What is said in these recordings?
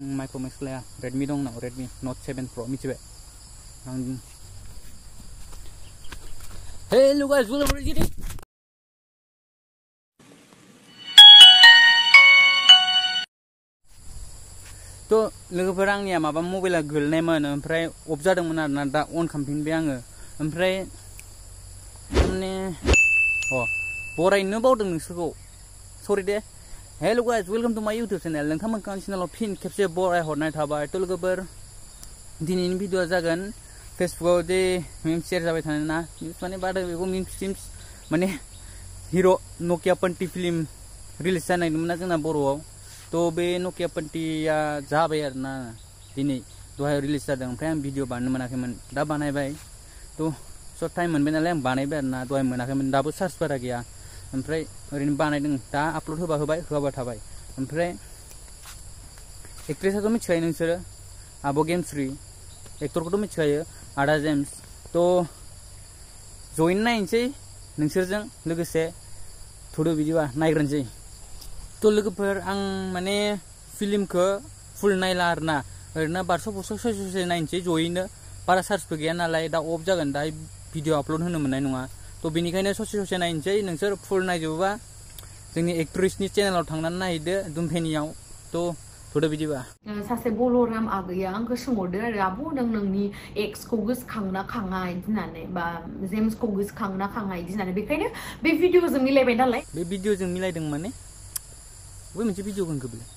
Micromax लाया Redmi dong ना Redmi Note 7 Pro मिथिबाय आं Hello guys welcome to the तो लोगोफोर आंनिया माबा मबाइला गोलनायमोन ओमफ्राय अफ जादोंमोन आरोना दा अन खालामफिनबाय आङो ओमफ्राय माने बरायनो बावदों नोंसोरखौ सरि दे hello guys welcome to my YouTube channel नोंथांमोनखौ आंनि चैनेलाव फिन खेबसे बराय हरनाय थाबाय तो लोगोफोर दिनैनि भिडिअआ जागोन फेसबुकआव जे मिम शेयार जाबाय थानाय ना माने बादो बेखौ मिम्स माने हिरो नकिया पन्टी फिल्म रिलिज जानायमोन ना जोंना बर'आव तो बे नकिया पन्टीया जाबाय आरोना दिनै दहाय रिलिज जादों ओमफ्राय आं भिडिअ बानायनो मोनाखैमोन दा बानायबाय तो सर्ट टाइम मोनबाय नालाय आं बानायबाय आरोना दहाय मोनाखैमोन दाबो चार्ज बारा गैया ओमफ्राय ओरैनो बानायदों दा आपल'ड होबा होबाय होआबा थाबाय ओमफ्राय एक्ट्रेसाथ' मिथिखायो नोंसोरो आब' गेमस्रि एक्टरखौथ' मिथिखायो आदा जेम्स तो जयैनो नायनोसै नोंसोरजों लोगोसे थुदो बिदिबा नायग्रोनोसै तो लोगोफोर आं माने फिल्मखौ फुल नायला आरोना ओरैनो 1200 ससे नायनोसै जयैनो बारा चार्जबो गैया नालाय दा अफ जागोन दा भिडिअ आपल'ड होनो मोननाय नङा तो बेनिखायनो ससे नायनोसै नोंसोर फुल नायजोबोबा जोंनि एक्ट्रेसनि चेनेलाव थांनानै नायहैदो दुमफेनियाव तो थुदो बिदिबा सासे बलराम आगैया आंखौ सोंहरदो आरो आब' नोंनि एक्सखौ गोसोखांना खाङा इदि होननानै बा जेम्सखौ गोसोखांना खाङा इदि होननानै बेखायनो बे भिडिअजों मिलायबाय नालाय बे भिडिअजों मिलायदों माने बै मोनसे भिडिअ होनखो बेलाय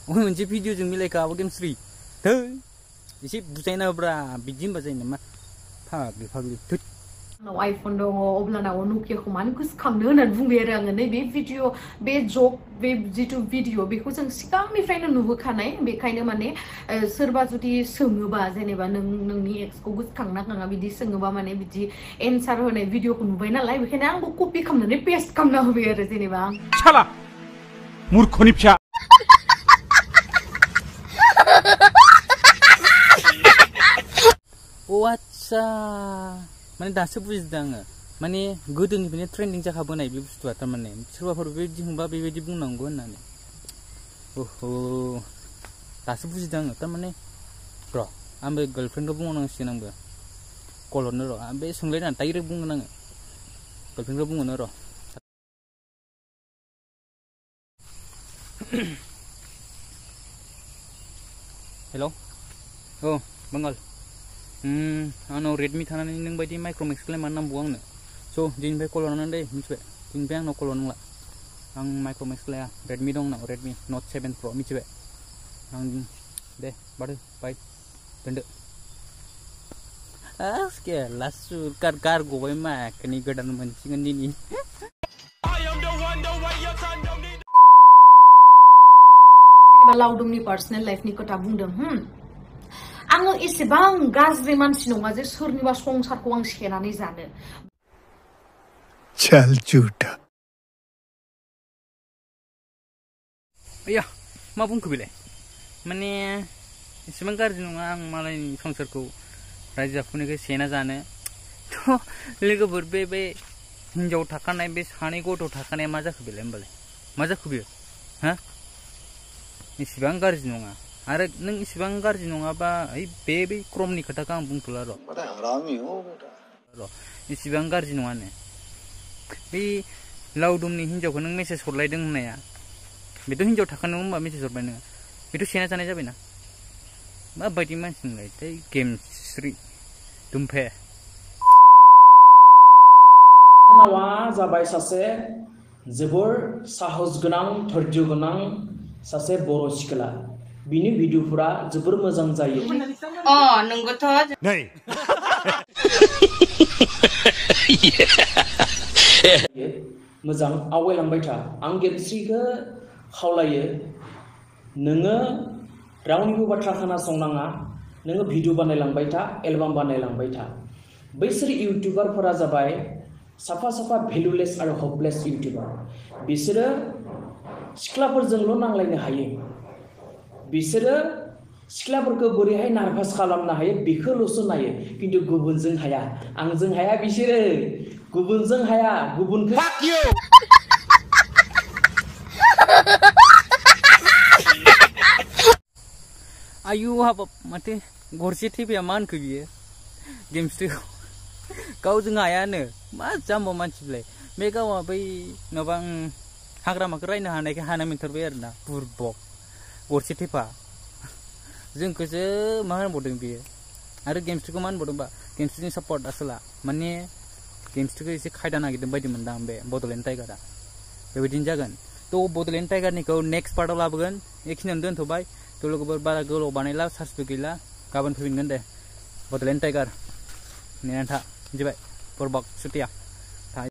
बै मोनसे भिडिअजों मिलायखा आब' गेमस्रि थै एसे बुजायनाब्रा बिदि होनबा जायो नामा फाग्लि थै आंनाव आइफन दङ अब्लानाव नकियाखौ मानो गोसोखांनो होननानै बुंबाय आरो आङो नैबे भिडिअ बे जक बे जिथु भिडिअ बेखौ जों सिगांनिफ्रायनो नुबोखानाय बेखायनो माने सोरबा जुदि सोङोबा जेनेबा नोंनि एक्सखौ गोसोखांना खाङा बिदि सोङोबा माने बिदि एन्सार होनाय भिडिअखौ नुबाय नालाय बेखायनो आंबो कपि खालामनानै पेस्ट खालामना होबाय आरो जेनेबा शाला मूर्खनि फिसा ओ आच्छा माने दासो बुजिदों आङो माने गोदोनिफ्रायनो ट्रेन्डिं जाखाबोनाय बे बुस्थुआ थारमाने सोरबाफोर बेबायदि बुंबा बेबायदि बुंनांगौ होननानै ओहो दासो बुजिदों आङो थारमाने र' आंबो गार्लफ्रेन्डखौ बुंनांसिगोन आंबो कल हरनो र' बे सोंलायनानै डाइरेक्ट बुंगोन आङो गार्लफ्रेन्डखौ बुंगोन र' हेलौ औ बांगाल आंनाव रेडमि थानानै नों बायदि माइक्रमेक्सखौलाय मानो नांबावगौ आंनो स' दिननिफ्राय कल हरनानै दे मिथिबाय दिननिफ्राय आंनाव कल हरनांला आं माइक्रमेक्स लाया रेडमि दं आंनाव रेडमि नट 7 प्र मिथिबाय आं दे बादो बाय दोनदो आसके लासु कार गबाय माखनि गोदान मोनसिगोन दिनै लाउदुमनि पार्सनेल लाइफनि खोथा बुंदों आङो एसेबां गाज्रि मानसि नङा जे सोरनिबा संसारखौ आं सेनानै जानो चल झूठा आया मा बुंखो बेलाय माने एसेबां गाज्रि नङा आं मालायनि संसारखौ रायजो जाफुनायखौ सेना जानो थ' लोगोफोर बे हिन्जाव थाखानाय बे सानै गथ' थाखानाया मा जाखो बेलाय होमबालाय मा जाखो बेयो हा इसेबां गाज्रि नङा आरो नों इसेबां गाज्रि नङाबा बे क्रमनि खोथाखौ आं बुंथ'ला र' इसेबां गाज्रि नङानो बे लाउदुमनि हिन्जावखौ नों मेसेज हरलायदों होननाया बेथ' हिन्जाव थाखानायाव होनबा मेसेज हरबाय नोङो बेथ' सेना जानाय जाबायना माबायदि मानसि नोंलाय दै गेमस्रि दुमफे नावा जाबाय सासे जोबोर साहस गोनां धैर्य गोनां सासे बर' सिख्ला बिनि भिडिअफोरा जोबोर मोजां जायो नंगौथ' नै मोजां आवगायलांबाय था आं गेमस्रिखौ खावलायो नोङो रावनिबो बाथ्रा खोनासंनाङा नोङो भिडिअ बानायलांबाय था एलबाम बानायलांबाय था बैसोर इउटिउबारफोरा जाबाय साफा भेलुलेस आरो हपलेस इउटिउबार बिसोरो सिख्लाफोरजोंल' नांलायनो हायो बिसोरो सिख्लाफोरखौ बोरैहाय नार्भास खालामनो हायो बेखौल'सो नायो खिन्थु गुबुनजों हाया आंजों हाया बिसोरो गुबुनजों हाया गुबुनखौ आयु हाब माथो गरसे थैफाया मा होनखो बियो गेमस्ट्रिखौ गावजों हायानो मा जाम्बा मानसि बिलाय बे गावा बै माबा हाग्रामाखौ रायनो हानायखाय हाना मोनथारबाय आरोना बुरबक गरसे थैफा जोंखौसो मा होनबावदों बियो आरो गेमस्ट्रिखौ मा होनबावदोंबा गेमस्ट्रिनि सापर्ट आसोला माने गेमस्ट्रिखौ एसे खायदा नागिरदों बायदि मोनदां बे बड'लेण्ड टाइगारा बेबायदिनो जागोन थ' बड'लेण्ड टाइगारनिखौ नेक्स्ट पार्टआव लाबोगोन बेखिनियावनो दोनथ'बाय थ' लोगोफोर बारा गोलाव बानायला चार्जबो गैला गाबोन फैफिनगोन दे बड'लेण्ड टाइगार नेनानै था मिथिबाय बरबाक सुटिया